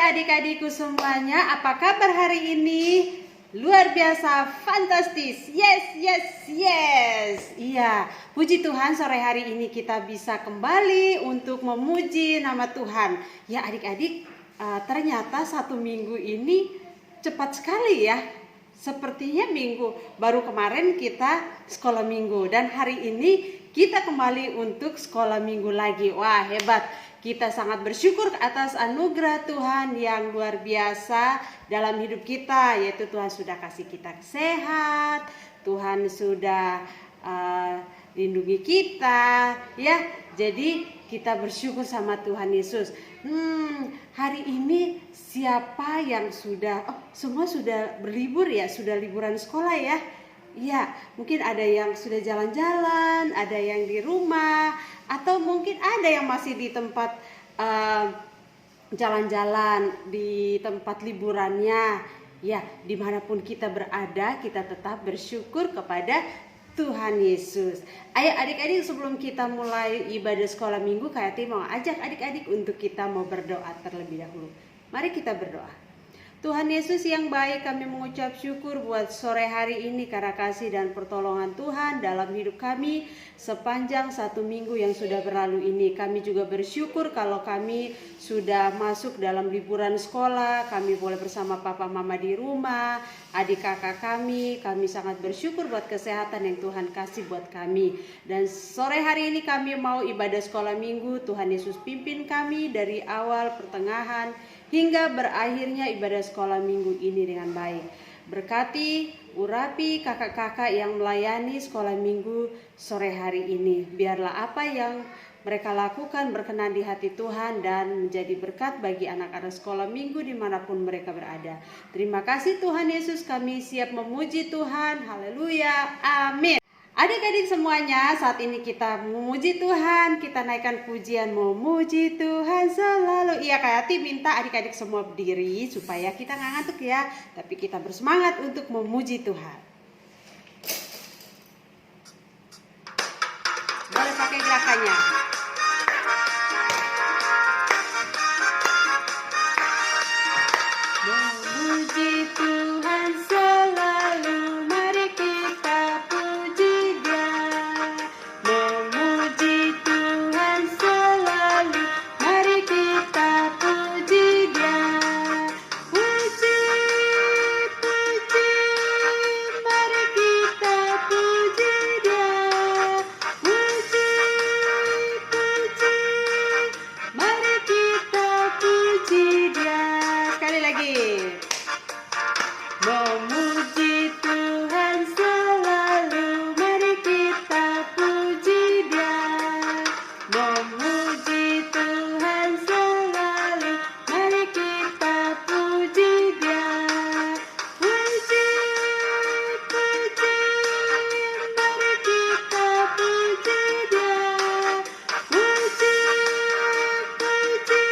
adik-adikku semuanya, apa kabar hari ini? Luar biasa, fantastis. Yes, yes, yes. Iya, puji Tuhan sore hari ini kita bisa kembali untuk memuji nama Tuhan. Ya adik-adik, ternyata satu minggu ini cepat sekali ya. Sepertinya baru kemarin kita sekolah minggu dan hari ini kita kembali untuk sekolah minggu lagi. Wah, hebat. Kita sangat bersyukur atas anugerah Tuhan yang luar biasa dalam hidup kita, yaitu Tuhan sudah kasih kita sehat, Tuhan sudah lindungi kita, ya. Jadi kita bersyukur sama Tuhan Yesus. Hari ini siapa yang semua sudah berlibur ya, sudah liburan sekolah ya? Ya, mungkin ada yang sudah jalan-jalan, ada yang di rumah, atau mungkin ada yang masih di tempat jalan-jalan, di tempat liburannya. Ya, dimanapun kita berada, kita tetap bersyukur kepada Tuhan Yesus. Ayo adik-adik, sebelum kita mulai ibadah sekolah minggu, Kak Yati mau ajak adik-adik untuk kita mau berdoa terlebih dahulu. Mari kita berdoa. Tuhan Yesus yang baik, kami mengucap syukur buat sore hari ini karena kasih dan pertolongan Tuhan dalam hidup kami sepanjang satu minggu yang sudah berlalu ini. Kami juga bersyukur kalau kami sudah masuk dalam liburan sekolah, kami boleh bersama papa mama di rumah, adik kakak kami sangat bersyukur buat kesehatan yang Tuhan kasih buat kami. Dan sore hari ini kami mau ibadah sekolah minggu, Tuhan Yesus pimpin kami dari awal, pertengahan, hingga berakhirnya ibadah sekolah minggu ini dengan baik. Berkati, urapi kakak-kakak yang melayani sekolah minggu sore hari ini. Biarlah apa yang mereka lakukan berkenan di hati Tuhan dan menjadi berkat bagi anak-anak sekolah minggu dimanapun mereka berada. Terima kasih Tuhan Yesus, kami siap memuji Tuhan. Haleluya, amin. Adik-adik semuanya, saat ini kita memuji Tuhan, kita naikkan pujian memuji Tuhan selalu. Iya, Kak Yati minta adik-adik semua berdiri supaya kita nggak ngantuk ya, tapi kita bersemangat untuk memuji Tuhan. Boleh pakai gerakannya. Memuji Tuhan selalu, mari kita puji Dia. Memuji Tuhan selalu, mari kita puji Dia. Puji, puji, mari kita puji Dia. Puji, puji, mari kita puji Dia. Sekali lagi. Memuji Tuhan selalu, mari kita puji Dia. Memuji Tuhan selalu, mari kita puji Dia. Puji, puji, mari kita puji Dia. Puji, puji,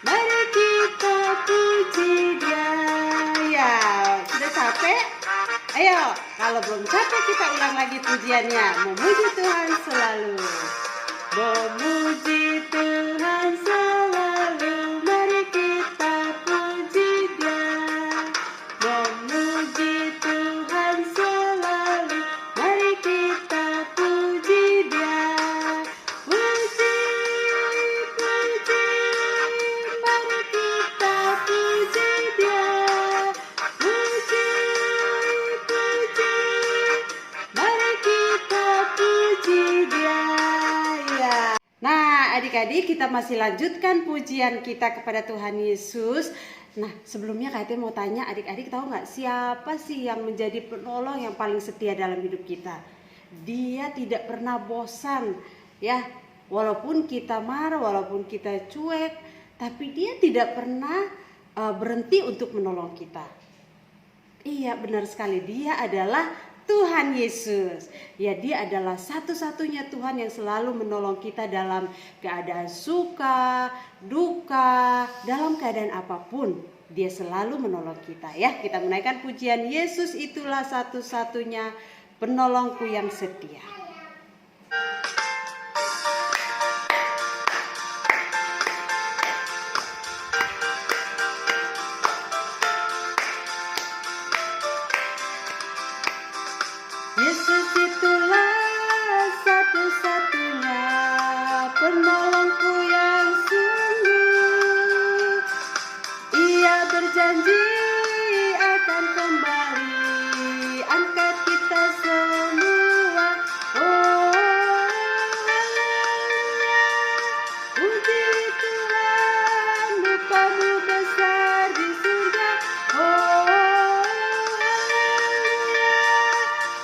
mari kita puji Dia. Ya, sudah capek? Ayo, kalau belum capek kita ulang lagi pujiannya. Memuji Tuhan selalu. Memuji Tuhan selalu, mari kita puji Dia. Memuji Tuhan selalu, mari kita puji Dia. Puji, puji, mari kita puji Dia. Puji, puji, mari kita puji Dia. Ya. Nah, adik-adik, kita masih lanjutkan pujian kita kepada Tuhan Yesus. Nah, sebelumnya Kak Teh mau tanya, adik-adik tahu nggak siapa sih yang menjadi penolong yang paling setia dalam hidup kita? Dia tidak pernah bosan, ya. Walaupun kita marah, walaupun kita cuek, tapi dia tidak pernah berhenti untuk menolong kita. Iya, benar sekali. Dia adalah Tuhan Yesus. Ya, dia adalah satu-satunya Tuhan yang selalu menolong kita dalam keadaan suka, duka, dalam keadaan apapun. Dia selalu menolong kita ya. Kita menaikkan pujian Yesus itulah satu-satunya penolongku yang setia. penolongku yang sungguh. Ia berjanji akan kembali angkat kita semua. Oh, puji Tuhan, upahmu besar di surga. Oh,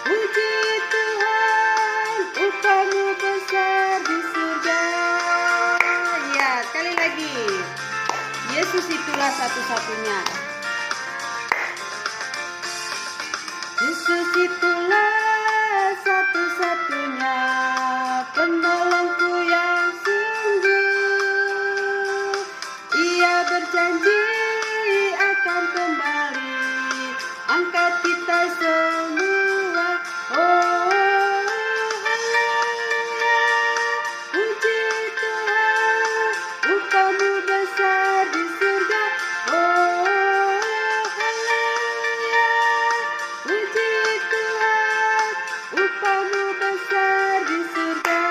puji Tuhan, upahmu besar di surga. Ya, sekali lagi. Yesus itulah satu-satunya. Yesus itulah satu-satunya penolongku yang sungguh. Ia berjanji akan kembali angkat kita semua. Oh, haleluya, puji Tuhan, upahmu besar di surga. Oh, haleluya, puji Tuhan, upahmu besar di surga.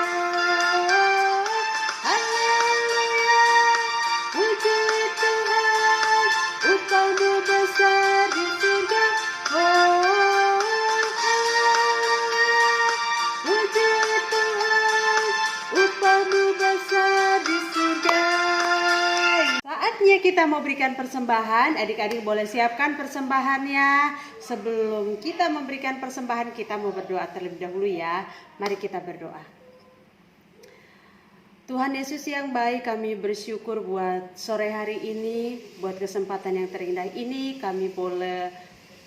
Haleluya, puji Tuhan, upahmu besar di surga. Oh, haleluya, puji Tuhan, upahmu besar di surga. Saatnya kita mau berikan persembahan. Adik-adik boleh siapkan persembahannya. Sebelum kita memberikan persembahan, kita mau berdoa terlebih dahulu ya. Mari kita berdoa. Tuhan Yesus yang baik, kami bersyukur buat sore hari ini, buat kesempatan yang terindah ini. Kami boleh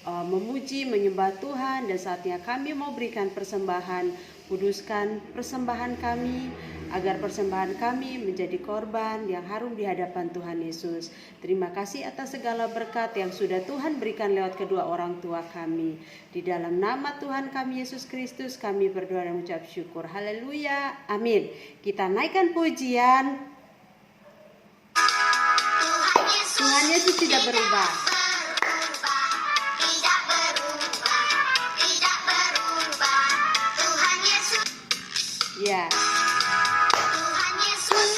memuji, menyembah Tuhan, dan saatnya kami mau berikan persembahan. Kuduskan persembahan kami, agar persembahan kami menjadi korban yang harum di hadapan Tuhan Yesus. Terima kasih atas segala berkat yang sudah Tuhan berikan lewat kedua orang tua kami. Di dalam nama Tuhan kami Yesus Kristus kami berdoa dan mengucap syukur. Haleluya, amin. Kita naikkan pujian. Tuhan Yesus tidak berubah. Ya. Tuhan Yesus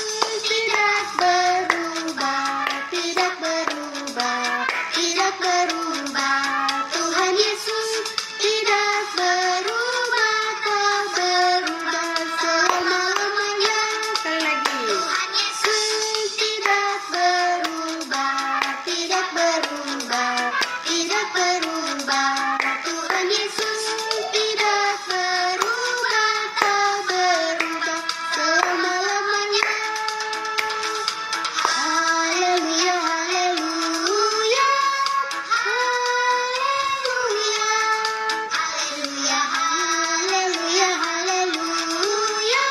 tidak berubah, tidak berubah, tidak berubah. Tuhan Yesus tidak berubah, tak berubah selama-lamanya. Sekali lagi. Tuhan Yesus tidak berubah, tidak berubah, tidak berubah. Tuhan Yesus tidak berubah, tak berubah selama-lamanya. Haleluya, haleluya, haleluya, haleluya, haleluya, haleluya,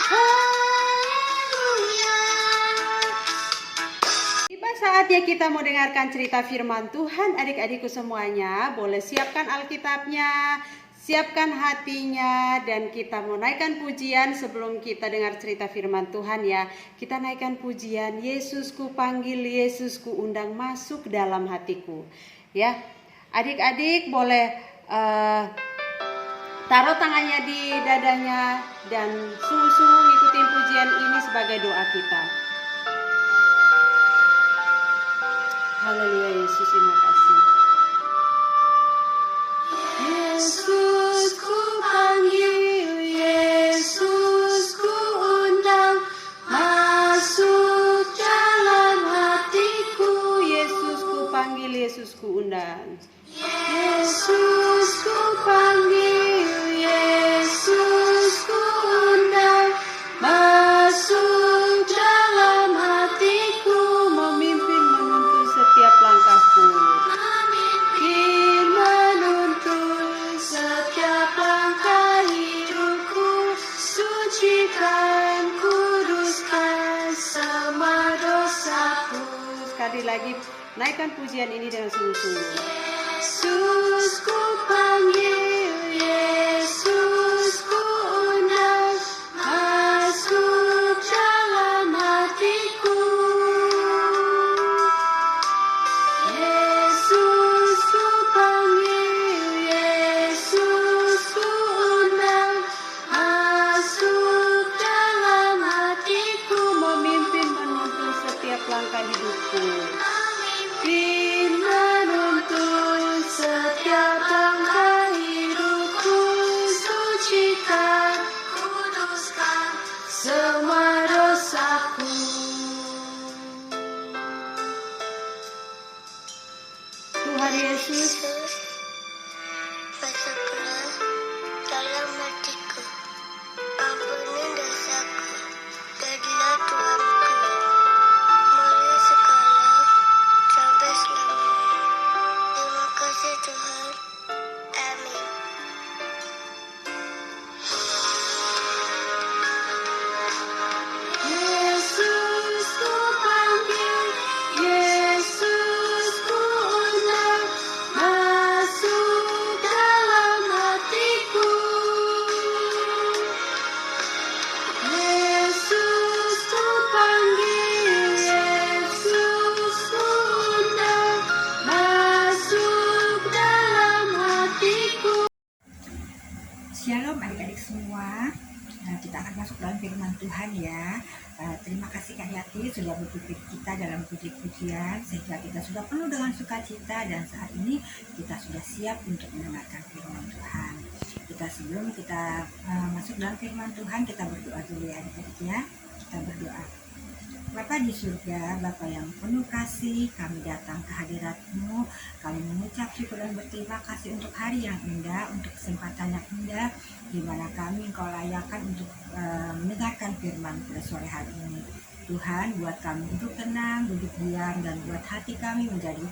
haleluya. Tiba saatnya kita mau dengarkan cerita firman Tuhan. Adik-adikku semuanya boleh siapkan Alkitabnya, siapkan hatinya, dan kita mau naikkan pujian sebelum kita dengar cerita firman Tuhan ya. Kita naikkan pujian, Yesusku panggil, Yesusku undang masuk dalam hatiku. Ya, adik-adik boleh taruh tangannya di dadanya dan sungguh-sungguh ngikutin pujian ini sebagai doa kita. Haleluya, Yesus, terima kasih. Yesus ku panggil, Yesus ku undang masuk dalam hatiku. Yesus ku panggil, Yesus ku undang. Yesus ku panggil, Yesus ku undang masuk dalam hatiku, memimpin menuntun setiap langkahku. Memimpin menuntun setiap langkah hidupku, sucikan, kuduskan semua dosaku. Sekali lagi, naikkan pujian ini dengan sungguh-sungguh. Yesus ku panggil, Yesus ku undang masuk dalam hatiku. Yesus ku panggil, Yesus ku undang masuk dalam hatiku. semua dosaku. Tuhan Yesus, masuklah dalam hatiku, ampuni dosaku, jadilah Tuhanku, mulai sekarang sampai selamanya. Terima kasih Tuhan, amin. Yesus ku panggil, Yesus ku undang, masuk dalam hatiku. Yesus ku panggil, Yesus ku undang, masuk dalam hatiku. Shalom adik-adik semua. Kita akan masuk dalam firman Tuhan ya. Terima kasih Kak Yati sudah berpikir kita dalam puji-pujian sehingga kita sudah penuh dengan sukacita, dan saat ini kita sudah siap untuk mendengarkan firman Tuhan. Sebelum kita masuk dalam firman Tuhan, kita berdoa dulu ya adik-adik ya. Kita berdoa. Bapa di surga, Bapa yang penuh kasih, kami datang ke hadirat-Mu. Kami mengucap syukur dan berterima kasih untuk hari yang indah, untuk kesempatan yang indah, di mana kami Engkau layakkan untuk mendengarkan firman pada sore hari ini. Tuhan, buat kami duduk tenang, duduk diam, dan buat hati kami menjadi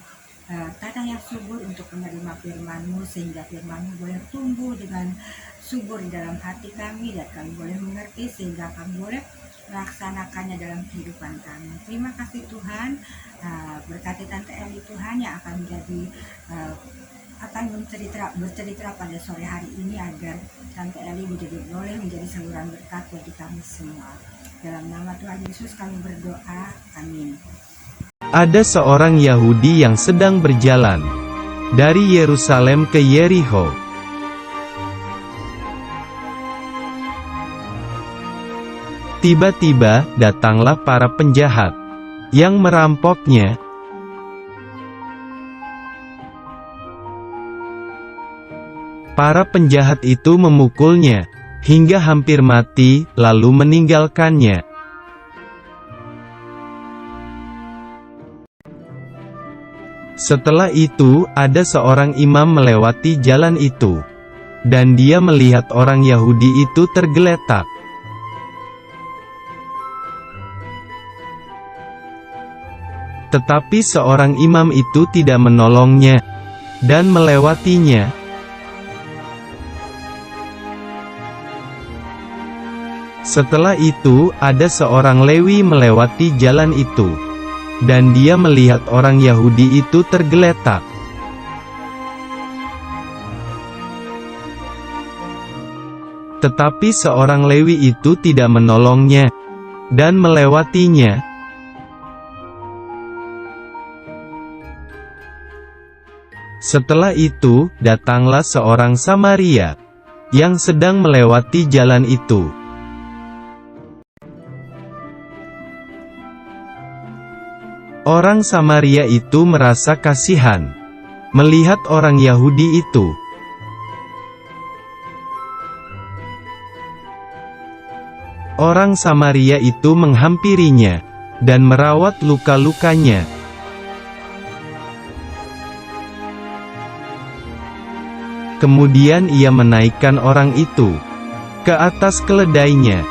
tanah yang subur untuk menerima firman-Mu, sehingga firman-Mu boleh tumbuh dengan subur di dalam hati kami, dan kami boleh mengerti sehingga kami boleh melaksanakannya dalam kehidupan kami. Terima kasih Tuhan. Berkati Tante Eli Tuhan yang akan bercerita pada sore hari ini, agar Tante Eli boleh menjadi saluran berkat bagi kami semua. Dalam nama Tuhan Yesus kami berdoa, amin. Ada seorang Yahudi yang sedang berjalan dari Yerusalem ke Yerikho. Tiba-tiba datanglah para penjahat yang merampoknya. Para penjahat itu memukulnya hingga hampir mati, lalu meninggalkannya. Setelah itu, ada seorang imam melewati jalan itu, dan dia melihat orang Yahudi itu tergeletak. Tetapi seorang imam itu tidak menolongnya dan melewatinya. Setelah itu, ada seorang Lewi melewati jalan itu, dan dia melihat orang Yahudi itu tergeletak. Tetapi seorang Lewi itu tidak menolongnya dan melewatinya. Setelah itu, datanglah seorang Samaria yang sedang melewati jalan itu. Orang Samaria itu merasa kasihan melihat orang Yahudi itu. Orang Samaria itu menghampirinya dan merawat luka-lukanya. Kemudian ia menaikkan orang itu ke atas keledainya.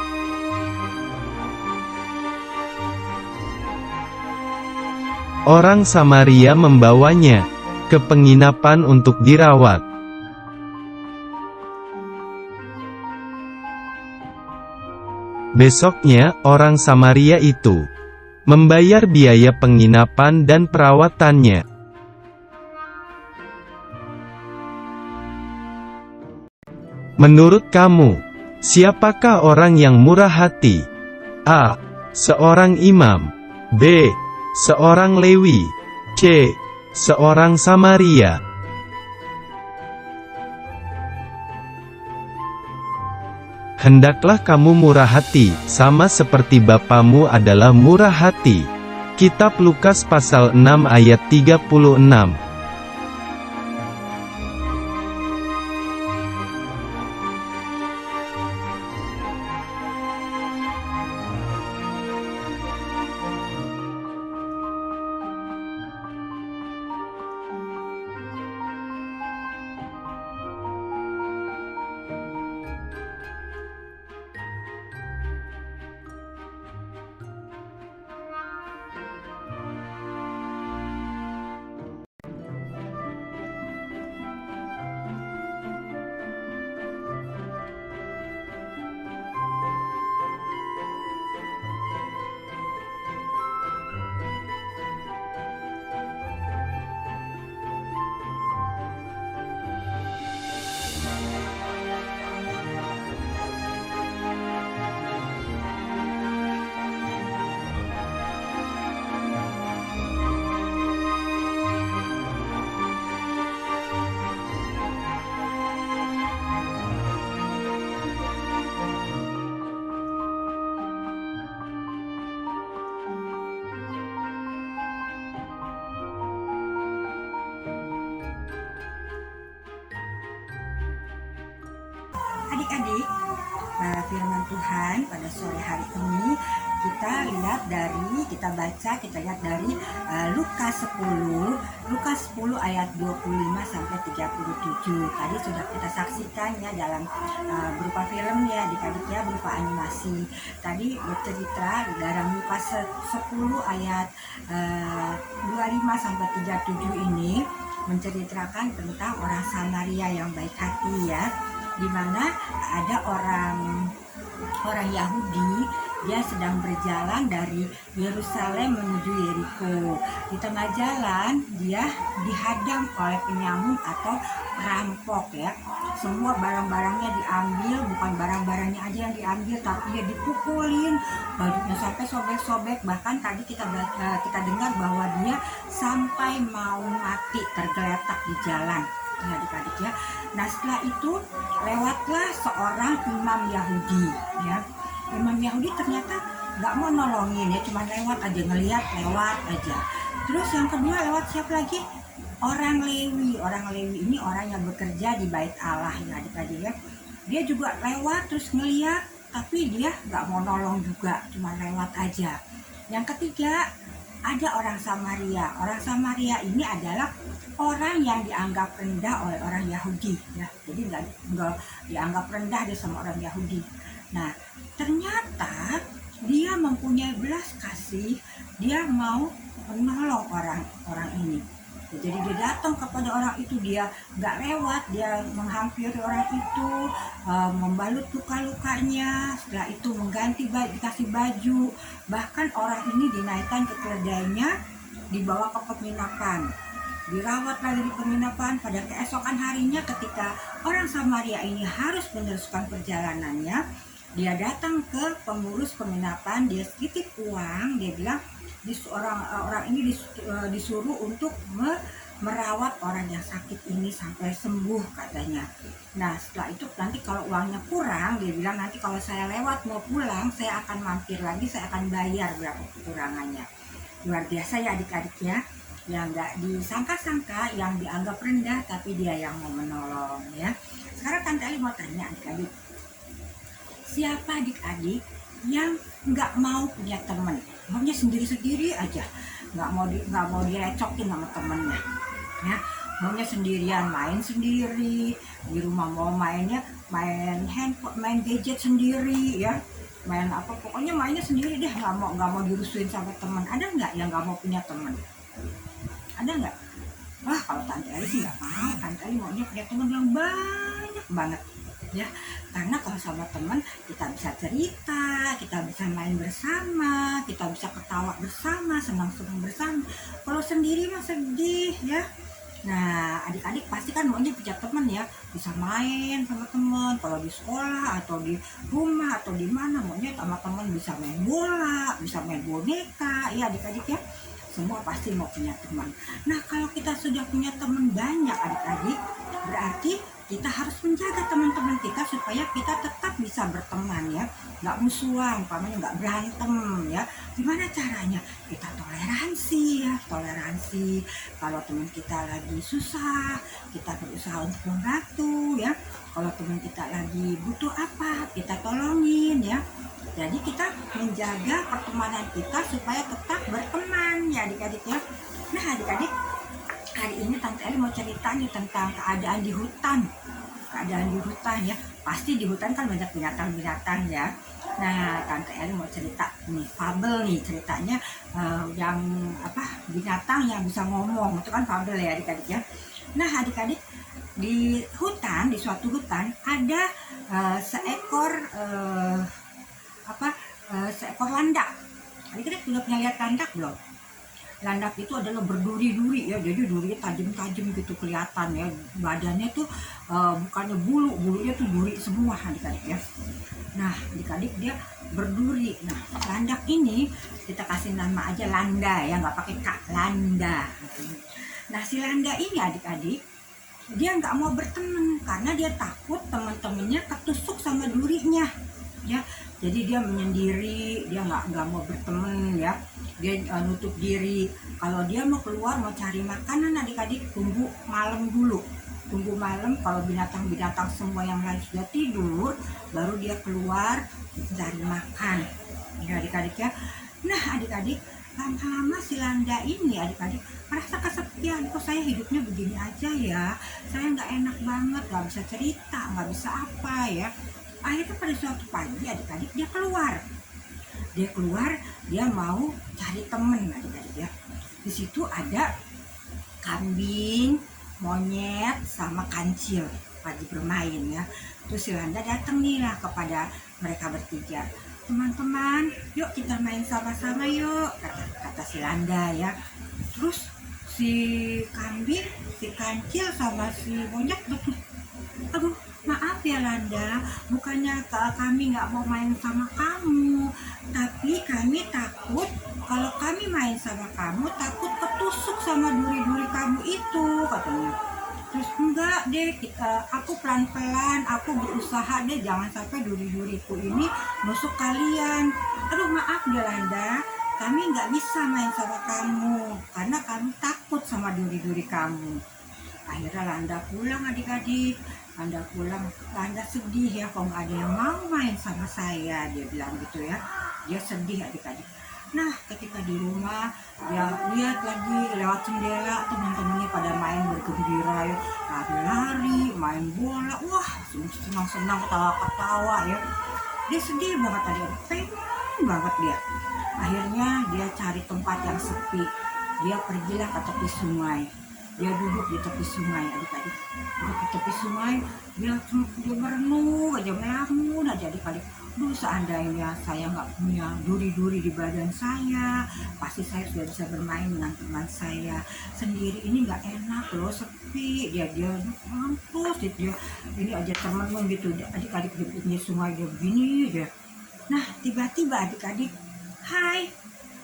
Orang Samaria membawanya ke penginapan untuk dirawat. Besoknya, orang Samaria itu membayar biaya penginapan dan perawatannya. Menurut kamu, siapakah orang yang murah hati? A. Seorang imam. B. Seorang Lewi. C. Seorang Samaria. Hendaklah kamu murah hati, sama seperti Bapamu adalah murah hati. Kitab Lukas pasal 6 ayat 36. adik-adik, firman Tuhan pada sore hari ini kita lihat dari Lukas 10 ayat 25 sampai 37. Tadi sudah kita saksikan ya dalam berupa film ya adik-adik ya, berupa animasi. Tadi bercerita dalam Lukas 10 ayat 25 sampai 37 ini menceritakan tentang orang Samaria yang baik hati ya, di mana ada orang Yahudi, dia sedang berjalan dari Yerusalem menuju Yeriko. Di tengah jalan dia dihadang oleh penyamun atau perampok ya. Semua barang-barangnya diambil, bukan barang-barangnya aja yang diambil, tapi dia dipukulin, bajunya sampai sobek-sobek. Bahkan tadi kita dengar bahwa dia sampai mau mati tergeletak di jalan ya adik-adik ya. Nah setelah itu lewatlah seorang imam Yahudi ya. Imam Yahudi ternyata nggak mau nolongin ya, cuma lewat aja, ngeliat lewat aja. Terus yang kedua lewat siapa lagi? Orang Lewi. Orang Lewi ini orang yang bekerja di bait Allah ya adik-adik ya. Dia juga lewat terus ngeliat, tapi dia nggak mau nolong juga, cuma lewat aja. Yang ketiga ada orang Samaria. Orang Samaria ini adalah orang yang dianggap rendah oleh orang Yahudi ya. Jadi nggak dianggap rendah dia sama orang Yahudi. Nah ternyata dia mempunyai belas kasih, dia mau menolong orang ini. Jadi dia datang kepada orang itu, dia nggak lewat, dia menghampiri orang itu, membalut luka-lukanya, setelah itu mengganti dikasih baju, bahkan orang ini dinaikkan ke keledainya, dibawa ke penginapan, dirawat lagi di penginapan. Pada keesokan harinya ketika orang Samaria ini harus meneruskan perjalanannya, dia datang ke pengurus penginapan, dia titip uang, dia bilang orang ini disuruh untuk merawat orang yang sakit ini sampai sembuh katanya. Nah setelah itu nanti kalau uangnya kurang, dia bilang nanti kalau saya lewat mau pulang saya akan mampir lagi, saya akan bayar berapa kekurangannya. Luar biasa ya adik-adik ya, yang nggak disangka-sangka, yang dianggap rendah tapi dia yang mau menolong ya. Sekarang Tante Ali mau tanya adik-adik, siapa adik-adik yang nggak mau punya teman, maunya sendiri-sendiri aja, nggak mau direcokin sama temennya ya, maunya sendirian, main sendiri di rumah, mau main handphone, main gadget sendiri ya, main apa pokoknya mainnya sendiri deh, nggak mau dirusuin sama teman. Ada nggak yang nggak mau punya teman? Ada nggak? Wah kalau Tante Ali sih nggak mau. Tante Ali maunya punya teman yang banyak banget ya, karena kalau sama teman kita bisa cerita, kita bisa main bersama, kita bisa ketawa bersama, senang-senang bersama. Kalau sendiri mah sedih ya. Nah adik-adik pasti kan maunya punya teman ya, bisa main sama teman, kalau di sekolah atau di rumah atau di mana, maunya sama teman bisa main bola, bisa main boneka ya adik-adik ya. Semua pasti mau punya teman. Nah kalau kita sudah punya teman banyak adik-adik, berarti kita harus menjaga teman-teman kita supaya kita tetap bisa berteman ya, nggak musuhan, umpamanya nggak berantem ya. Gimana caranya? Kita toleransi ya, toleransi. Kalau teman kita lagi susah, kita berusaha untuk membantu ya. Kalau teman kita lagi butuh apa, kita tolongin ya. Jadi kita menjaga pertemanan kita supaya tetap berteman ya adik-adik ya. Nah adik-adik, hari ini Tante Eli mau cerita nih tentang keadaan di hutan. Keadaan di hutan ya, pasti di hutan kan banyak binatang-binatang ya. Nah Tante Eli mau cerita nih, fabel nih ceritanya, yang binatang yang bisa ngomong, itu kan fabel ya adik-adik ya. Nah adik-adik, di hutan, di suatu hutan ada seekor landak. Adik-adik sudah pernah lihat landak belum? Landak itu adalah berduri-duri ya, jadi durinya tajam-tajam gitu kelihatan ya, badannya tuh bukannya bulunya tuh duri semua adik-adik ya. Nah adik-adik dia berduri. Nah landak ini kita kasih nama aja Landa ya, nggak pakai kak, Landa. Nah si Landa ini adik-adik, dia nggak mau berteman karena dia takut teman-temannya ketusuk sama durinya ya. Jadi dia menyendiri, dia nggak mau berteman ya, dia nutup diri. Kalau dia mau keluar mau cari makanan adik-adik, tunggu malam dulu tunggu malam kalau binatang-binatang semua yang lain sudah tidur, baru dia keluar cari makan. Ya adik-adik ya. Nah adik-adik, lama-lama si Landa ini adik-adik merasa kesepian. Kok saya hidupnya begini aja ya, saya nggak enak banget, nggak bisa cerita, nggak bisa apa ya. Akhirnya pada suatu pagi adik-adik dia keluar, dia mau cari temen adik-adik ya. Di situ ada kambing, monyet, sama kancil lagi bermain ya. Terus si Landa datang nih lah kepada mereka bertiga. Teman-teman, yuk kita main sama-sama yuk, kata si Landa ya. Terus si kambing, si kancil sama si monyet betul. Aduh, maaf ya Landa, bukannya kami nggak mau main sama kamu, tapi kami takut kalau kami main sama kamu takut ketusuk sama duri-duri kamu itu, katanya. Terus enggak deh, aku pelan-pelan, aku berusaha deh jangan sampai duri-duriku ini nusuk kalian. Aduh maaf deh Landa, kami nggak bisa main sama kamu karena kami takut sama duri-duri kamu. Akhirnya Landa pulang adik-adik, Landa sedih ya kalau nggak ada yang mau main sama saya, dia bilang gitu ya. Dia sedih adik-adik. Nah ketika di rumah dia lihat lagi lewat jendela teman-temannya pada main bergembira ya, lari-lari, main bola, wah senang-senang ketawa-ketawa ya. Dia sedih banget tadi, pengen banget dia. Akhirnya dia cari tempat yang sepi, dia pergilah ke tepi sungai. Dia duduk di tepi sungai adik-adik, duduk di tepi sungai, dia merenung aja, melamun aja adik-adik. Duh seandainya saya nggak punya duri-duri di badan saya, pasti saya sudah bisa bermain dengan teman saya. Sendiri ini nggak enak loh, sepi. Dia mampus, dia ini aja termenung gitu adik-adik di sungai, dia begini aja. Nah tiba-tiba adik-adik, hai,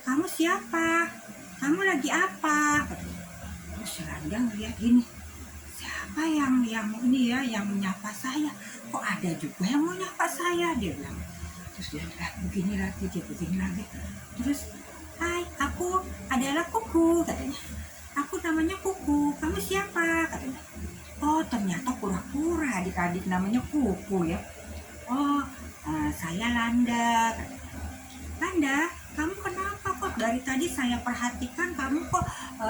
kamu siapa? Kamu lagi apa? Terus si Landa ngeliat gini, siapa yang ini ya, yang menyapa saya? Kok ada juga yang mau nyapa saya, dia bilang. Terus dia begini lagi, terus hai, aku adalah Kuku, katanya. Aku namanya Kuku, kamu siapa, katanya. Oh ternyata pura-pura adik-adik namanya Kuku ya. Oh saya Landa, katanya. Landa, kamu kenapa kok dari tadi saya perhatikan kamu kok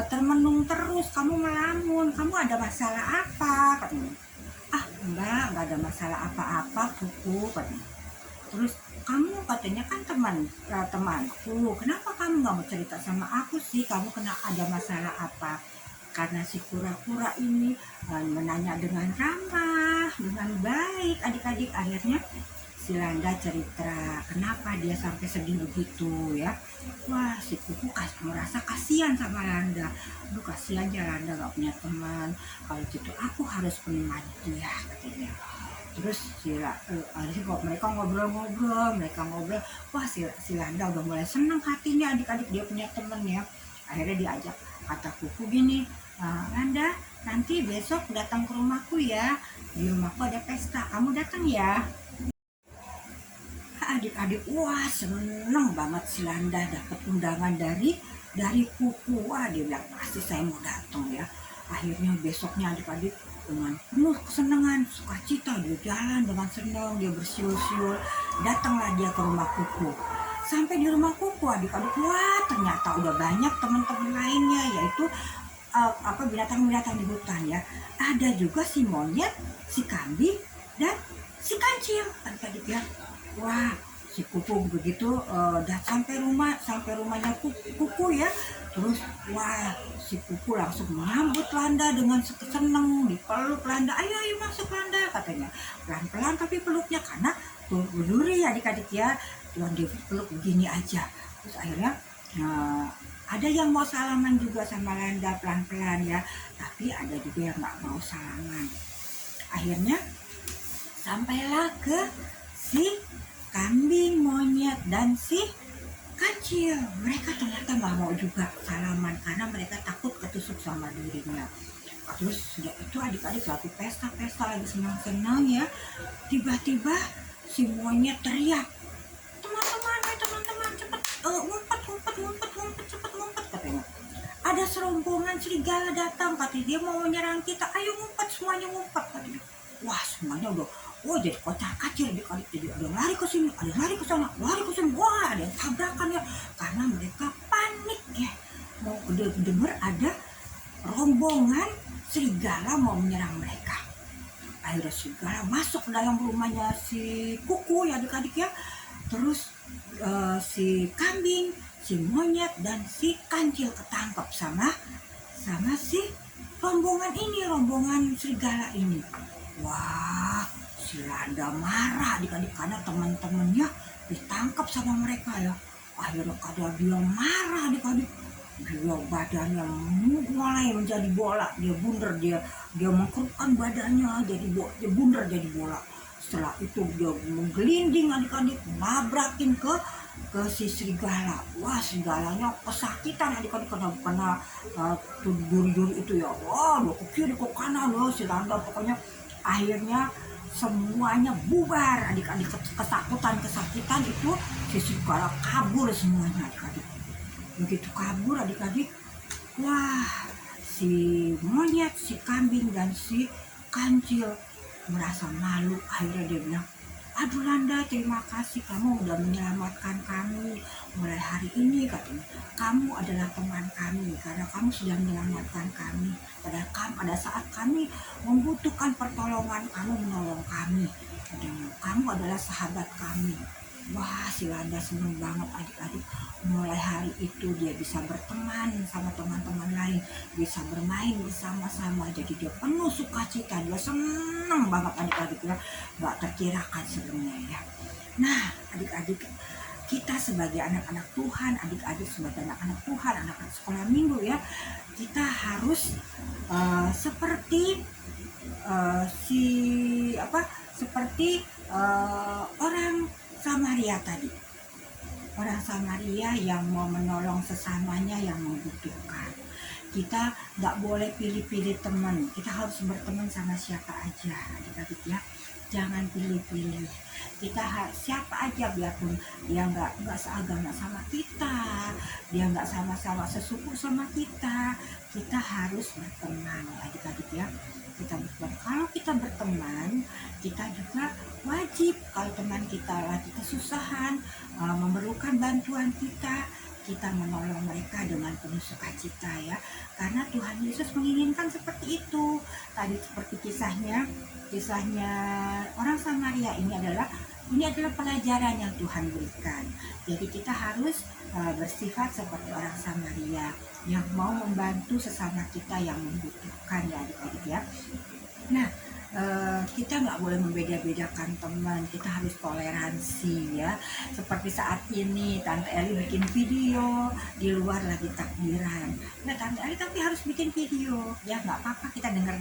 termenung terus, kamu melamun, kamu ada masalah apa, katanya. Ah enggak ada masalah apa-apa Kuku, katanya. Terus kamu katanya kan temanku, kenapa kamu nggak mau cerita sama aku sih, kamu kena ada masalah apa? Karena si kura-kura ini menanya dengan ramah, dengan baik adik-adik. Akhirnya si Landa cerita kenapa dia sampai sedih begitu ya. Wah si Kuku merasa kasihan sama Landa. Aduh kasihan ya Landa gak punya teman, kalau gitu aku harus menemani dia, katanya. Terus mereka ngobrol, wah si Landa udah mulai senang hatinya adik-adik dia punya temen ya. Akhirnya diajak, kata Kuku gini, Landa nanti besok datang ke rumahku ya, di rumahku ada pesta, kamu datang ya. Adik-adik wah seneng banget si Landa dapat undangan dari Kuku. Wah dia bilang pasti saya mau datang ya. Akhirnya besoknya adik-adik dengan penuh kesenangan, sukacita, dia jalan dengan senang, dia bersiul-siul, datanglah dia ke rumah Kuku. Sampai di rumah Kuku adik-adik, wah ternyata udah banyak teman-teman lainnya, yaitu binatang-binatang di hutan ya. Ada juga si monyet, si kambing, dan si kancil adik-adik ya. Wah si Kuku begitu sampai rumahnya Kuku ya. Terus wah si Kuku langsung menyambut Landa dengan senang, dipeluk Landa, ayo masuk Landa, katanya. Pelan-pelan tapi peluknya, karena tuh berduri adik-adik ya, tuan dia peluk begini aja. Terus akhirnya ada yang mau salaman juga sama Landa pelan-pelan ya, tapi ada juga yang nggak mau salaman. Akhirnya sampailah ke si kambing, monyet, dan si kancil. Mereka ternyata nggak mau juga salaman karena mereka takut ketusuk sama durinya. Terus sudah itu adik-adik lagi pesta lagi senang-senang ya. Tiba-tiba si monyet teriak, teman-teman cepet ngumpet, cepet ngumpet, katanya. Ada ada serombongan serigala datang, katanya dia mau menyerang kita, ayo ngumpet, semuanya ngumpet katanya. Wah semuanya udah, jadi kocar kacir, jadi ada yang lari ke sini, ada yang lari ke sana, lari ke sini, wah ada yang tabrakan ya, karena mereka panik ya, mau dengar ada rombongan serigala mau menyerang mereka. Akhirnya serigala masuk ke dalam rumahnya si Kuku ya adik-adik ya, terus si kambing, si monyet, dan si kancil ketangkep sama si rombongan serigala ini. Wah, si Landa marah adik-adik karena teman-temannya ditangkap sama mereka ya. Akhirnya kadang dia marah adik-adik, dia badannya mulai menjadi bola, dia bundar, dia mengkerutkan badannya jadi dia bundar jadi bola. Setelah itu dia menggelinding adik-adik, nabrakin ke si serigala. Wah, serigalanya kesakitan adik-adik karena duri-duri itu ya. Wah, dia ke kiri ke kanan loh si Landa, pokoknya akhirnya semuanya bubar adik-adik, kesakitan itu si serigala kabur semuanya adik-adik. Begitu kabur adik-adik, wah si monyet, si kambing, dan si kancil merasa malu. Akhirnya dia bilang, aduh Landa, terima kasih kamu udah menyelamatkan kami. Mulai hari ini katanya, kamu adalah teman kami karena kamu sudah menyelamatkan kami. Pada saat kami membutuhkan pertolongan, kamu menolong kami. Kamu adalah sahabat kami. Wah, si Landa senang banget adik-adik. Mulai hari itu dia bisa berteman sama teman-teman lain, bisa bermain bersama-sama. Jadi dia penuh sukacita, dia senang banget adik-adik ya. Gak terkirakan sebenarnya ya. Nah adik-adik, kita sebagai anak-anak Tuhan, adik-adik sebagai anak-anak Tuhan, anak-anak sekolah minggu ya, kita harus seperti orang Samaria tadi. Orang Samaria yang mau menolong sesamanya yang membutuhkan. Kita nggak boleh pilih-pilih teman. Kita harus berteman sama siapa aja adik-adik ya. Jangan pilih-pilih. Kita siapa aja, biarpun dia nggak seagama sama kita, dia nggak sama-sama sesuku sama kita harus berteman adik-adik ya. Kalau kita berteman, kita juga wajib kalau teman kita lagi kesusahan, memerlukan bantuan kita menolong mereka dengan penuh sukacita ya. Karena Tuhan Yesus menginginkan seperti itu. Tadi seperti kisahnya orang Samaria ini adalah pelajaran yang Tuhan berikan. Jadi kita harus bersifat seperti orang Samaria yang mau membantu sesama kita yang membutuhkan ya adik-adik ya. Nah, kita nggak boleh membeda-bedakan teman, kita harus toleransi ya. Seperti saat ini Tante Eli bikin video di luar lagi takbiran. Nah Tante Eli tapi harus bikin video ya, nggak apa-apa kita dengar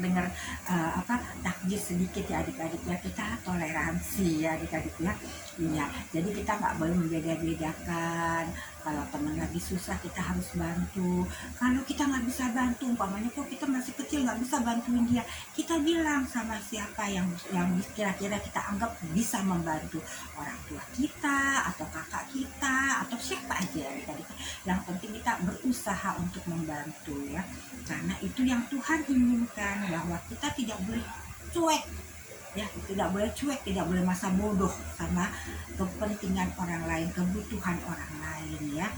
takbir sedikit ya adik-adik ya. Kita toleransi ya adik-adik ya. Iya, jadi kita nggak boleh membeda-bedakan. Kalau teman lagi susah kita harus bantu. Kalau kita nggak bisa bantu, umpamanya kok kita masih kecil nggak bisa bantuin dia, kita bilang sama siapa yang kira-kira kita anggap bisa membantu, orang tua kita atau kakak kita atau siapa aja ya tadi. Yang penting kita berusaha untuk membantu ya, karena itu yang Tuhan inginkan, bahwa kita tidak boleh cuek ya, tidak boleh masa bodoh sama kepentingan orang lain, kebutuhan orang lain ya.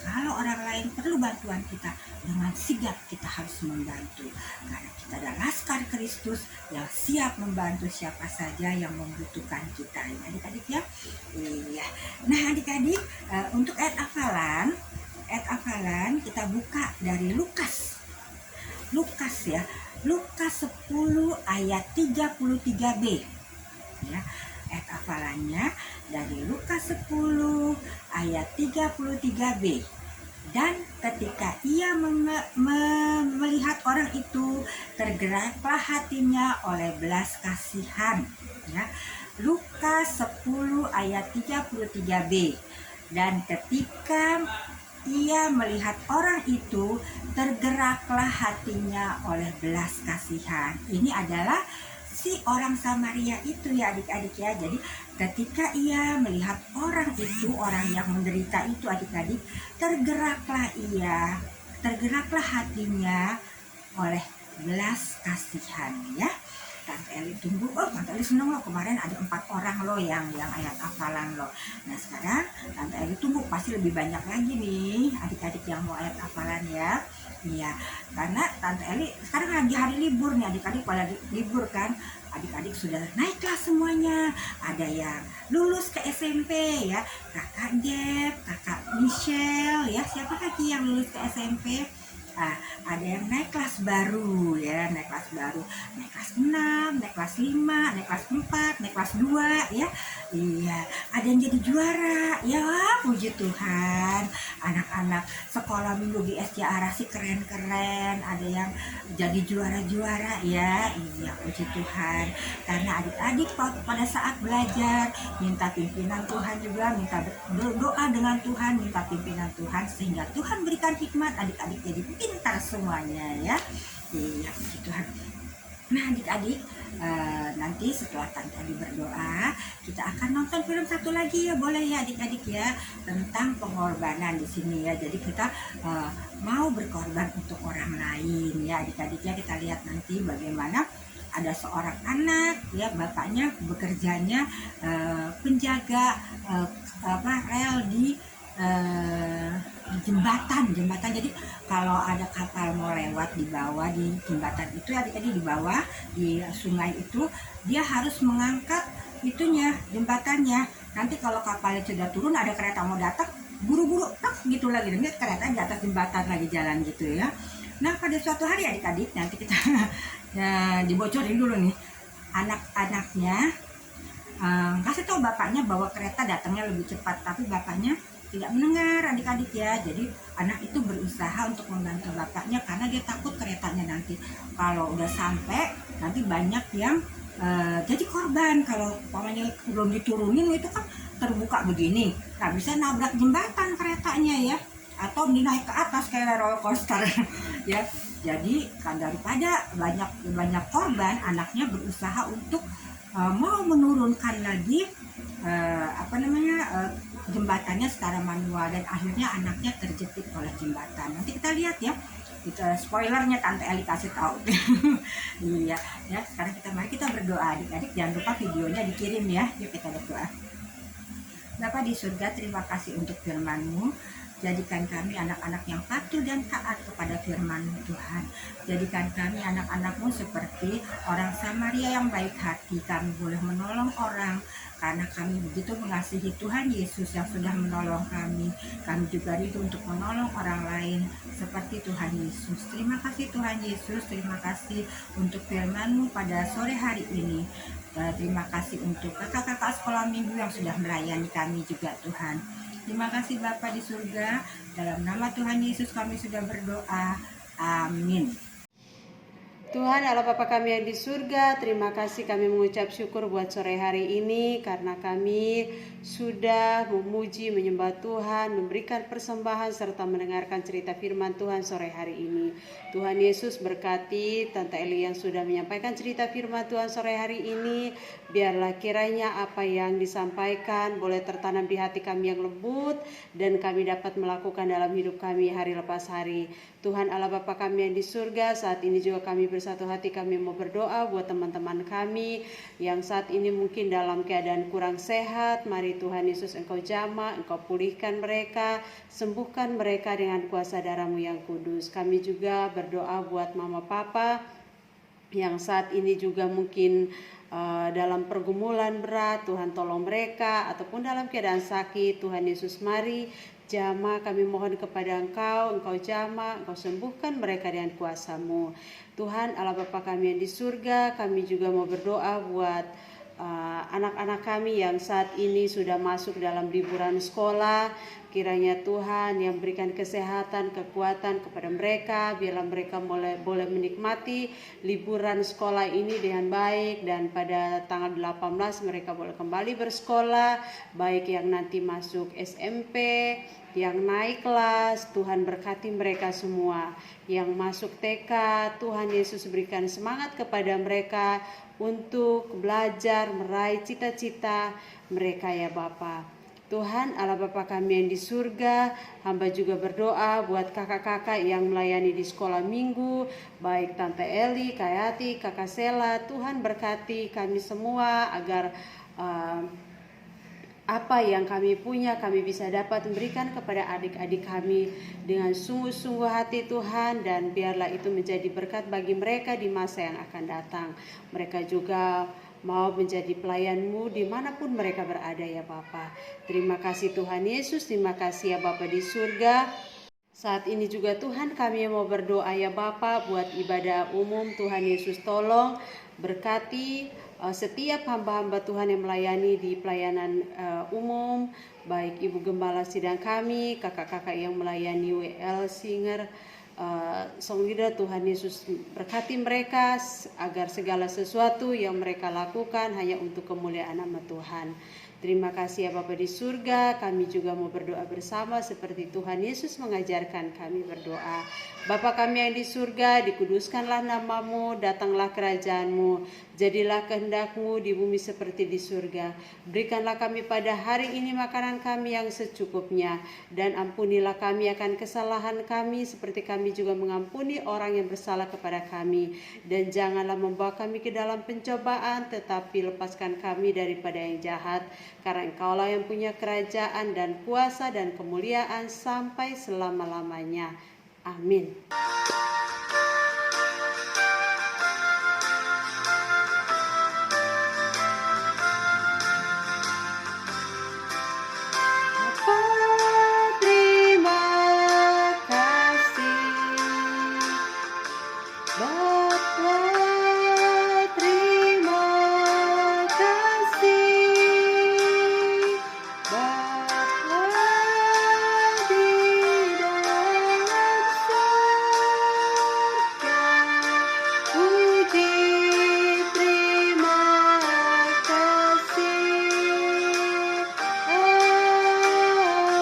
Kalau orang lain perlu bantuan kita, dengan sigap kita harus membantu, karena kita adalah laskar Kristus yang siap membantu siapa saja yang membutuhkan kita ya adik-adik ya. Iya. Nah adik-adik, untuk ayat hafalan kita buka dari Lukas ya. Lukas 10 ayat 33b ya. Ayat hafalannya dari Lukas 10 ayat 33b. Dan ketika ia melihat orang itu, tergeraklah hatinya oleh belas kasihan ya. Lukas 10 ayat 33b. Dan ketika ia melihat orang itu, tergeraklah hatinya oleh belas kasihan. Ini adalah si orang Samaria itu ya adik-adik ya. Jadi ketika ia melihat orang itu, orang yang menderita itu adik-adik, tergeraklah ia tergeraklah hatinya oleh belas kasihan ya. Tante Eli tunggu, Tante Eli seneng loh, kemarin ada 4 orang loh yang ayat hafalan loh. Nah sekarang Tante Eli tunggu, pasti lebih banyak lagi nih adik-adik yang mau ayat hafalan ya. Iya, karena Tante Eli sekarang lagi hari libur nih, adik-adik pada libur kan. Adik-adik sudah naik kelas semuanya, ada yang lulus ke SMP ya, kakak Deb, kakak Michelle ya, siapa lagi yang lulus ke SMP? Ada yang naik kelas baru ya, naik kelas 6, naik kelas 5, naik kelas 4, naik kelas 2 ya. Iya, ada yang jadi juara ya, puji Tuhan. Anak-anak sekolah minggu di SJ Arasi keren-keren, ada yang jadi juara-juara ya. Iya, puji Tuhan. Karena adik-adik pada saat belajar minta pimpinan Tuhan juga, minta doa dengan Tuhan, minta pimpinan Tuhan sehingga Tuhan berikan hikmat, adik-adik jadi pintar semuanya ya. Iya, puji Tuhan. Nah adik-adik, nanti setelah Tante Eli berdoa, kita akan nonton film satu lagi ya, boleh ya adik-adik ya, tentang pengorbanan di sini ya. Jadi kita mau berkorban untuk orang lain ya adik-adik ya. Kita lihat nanti bagaimana ada seorang anak ya, bapaknya bekerjanya penjaga rel di jembatan. Jadi kalau ada kapal mau lewat di bawah di jembatan itu adik-adik, di bawah di sungai itu dia harus mengangkat itunya, jembatannya. Nanti kalau kapalnya sudah turun, ada kereta mau datang, buru-buru gitu lagi, dan kereta di atas jembatan lagi jalan gitu ya. Nah pada suatu hari adik-adik, nanti kita dibocorin dulu nih, anak-anaknya kasih tahu bapaknya bahwa kereta datangnya lebih cepat, tapi bapaknya tidak mendengar adik-adik ya. Jadi anak itu berusaha untuk membantu bapaknya karena dia takut keretanya nanti kalau udah sampai nanti banyak yang jadi korban. Kalau umpamanya belum diturunin itu kan terbuka begini, nggak bisa nabrak jembatan keretanya ya, atau dinaik ke atas kayak roller coaster ya. Jadi kan daripada banyak korban, anaknya berusaha untuk mau menurunkan lagi jembatannya secara manual, dan akhirnya anaknya terjepit oleh jembatan. Nanti kita lihat ya, spoilernya Tante Eli kasih tahu. Iya ya, sekarang mari kita berdoa adik-adik, jangan lupa videonya dikirim ya. Yuk kita berdoa. Bapa di surga, terima kasih untuk firman-Mu. Jadikan kami anak-anak yang patuh dan taat kepada firman Tuhan. Jadikan kami anak-anak-Mu seperti orang Samaria yang baik hati. Kami boleh menolong orang karena kami begitu mengasihi Tuhan Yesus yang sudah menolong kami. Kami juga rindu untuk menolong orang lain seperti Tuhan Yesus. Terima kasih Tuhan Yesus. Terima kasih untuk firman-Mu pada sore hari ini. Terima kasih untuk kakak-kakak sekolah minggu yang sudah melayani kami juga Tuhan. Terima kasih Bapa di surga, dalam nama Tuhan Yesus kami sudah berdoa, amin. Tuhan Allah Bapa kami yang di surga, terima kasih, kami mengucap syukur buat sore hari ini karena kami sudah memuji, menyembah Tuhan, memberikan persembahan serta mendengarkan cerita firman Tuhan sore hari ini. Tuhan Yesus berkati Tante Eli yang sudah menyampaikan cerita firman Tuhan sore hari ini. Biarlah kiranya apa yang disampaikan boleh tertanam di hati kami yang lembut dan kami dapat melakukan dalam hidup kami hari lepas hari. Tuhan Allah Bapa kami yang di surga, saat ini juga kami bersatu hati, kami mau berdoa buat teman-teman kami yang saat ini mungkin dalam keadaan kurang sehat. Mari Tuhan Yesus Engkau jamah, Engkau pulihkan mereka, sembuhkan mereka dengan kuasa darah-Mu yang kudus. Kami juga berdoa buat mama papa yang saat ini juga mungkin dalam pergumulan berat. Tuhan tolong mereka, ataupun dalam keadaan sakit. Tuhan Yesus mari jamah, kami mohon kepada Engkau, Engkau jamah, Engkau sembuhkan mereka dengan kuasa-Mu. Tuhan Allah Bapa kami yang di surga, kami juga mau berdoa buat anak-anak kami yang saat ini sudah masuk dalam liburan sekolah. Kiranya Tuhan yang berikan kesehatan, kekuatan kepada mereka, biarlah mereka boleh menikmati liburan sekolah ini dengan baik, dan pada tanggal 18 mereka boleh kembali bersekolah, baik yang nanti masuk SMP, yang naik kelas. Tuhan berkati mereka semua. Yang masuk TK, Tuhan Yesus berikan semangat kepada mereka untuk belajar meraih cita-cita mereka ya Bapa. Tuhan Allah Bapa kami yang di surga, hamba juga berdoa buat kakak-kakak yang melayani di sekolah minggu, baik Tante Eli, Kak Yati, Kakak Sela. Tuhan berkati kami semua agar apa yang kami punya kami bisa dapat memberikan kepada adik-adik kami dengan sungguh-sungguh hati Tuhan, dan biarlah itu menjadi berkat bagi mereka di masa yang akan datang. Mereka juga mau menjadi pelayan-Mu dimanapun mereka berada ya Bapa. Terima kasih Tuhan Yesus, terima kasih ya Bapa di surga. Saat ini juga Tuhan kami mau berdoa ya Bapa buat ibadah umum. Tuhan Yesus tolong berkati setiap hamba-hamba Tuhan yang melayani di pelayanan umum, baik Ibu Gembala sidang kami, kakak-kakak yang melayani WL Singer, Song Leader. Tuhan Yesus berkati mereka agar segala sesuatu yang mereka lakukan hanya untuk kemuliaan nama Tuhan. Terima kasih ya Bapa di surga, kami juga mau berdoa bersama seperti Tuhan Yesus mengajarkan kami berdoa. Bapa kami yang di surga, dikuduskanlah nama-Mu, datanglah kerajaan-Mu, jadilah kehendak-Mu di bumi seperti di surga. Berikanlah kami pada hari ini makanan kami yang secukupnya, dan ampunilah kami akan kesalahan kami seperti kami juga mengampuni orang yang bersalah kepada kami. Dan janganlah membawa kami ke dalam pencobaan, tetapi lepaskan kami daripada yang jahat. Karena Engkaulah yang punya kerajaan dan kuasa dan kemuliaan sampai selama-lamanya. Amin. Bapa, terima kasih. Bapa, terima kasih. Bapa di dalam surga, puji terima kasih. Amin.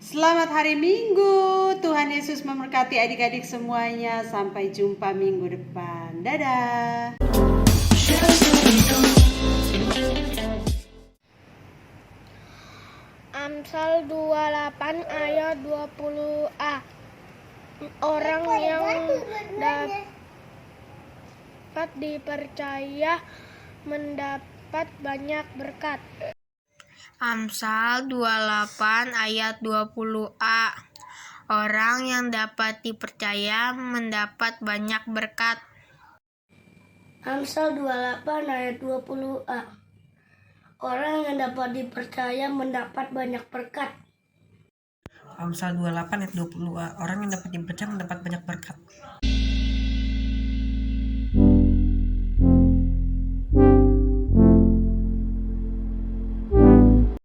Selamat hari Minggu. Tuhan Yesus memberkati adik-adik semuanya. Sampai jumpa minggu depan. Dadah. Amsal 28 ayat 20a. Orang yang dapat dipercaya mendapat banyak berkat. Amsal 28 ayat 20a. Orang yang dapat dipercaya mendapat banyak berkat. Amsal 28 ayat 20a. Orang yang dapat dipercaya mendapat banyak berkat. Amsal 28 ayat 20a. Orang yang dapat dipercaya mendapat banyak berkat.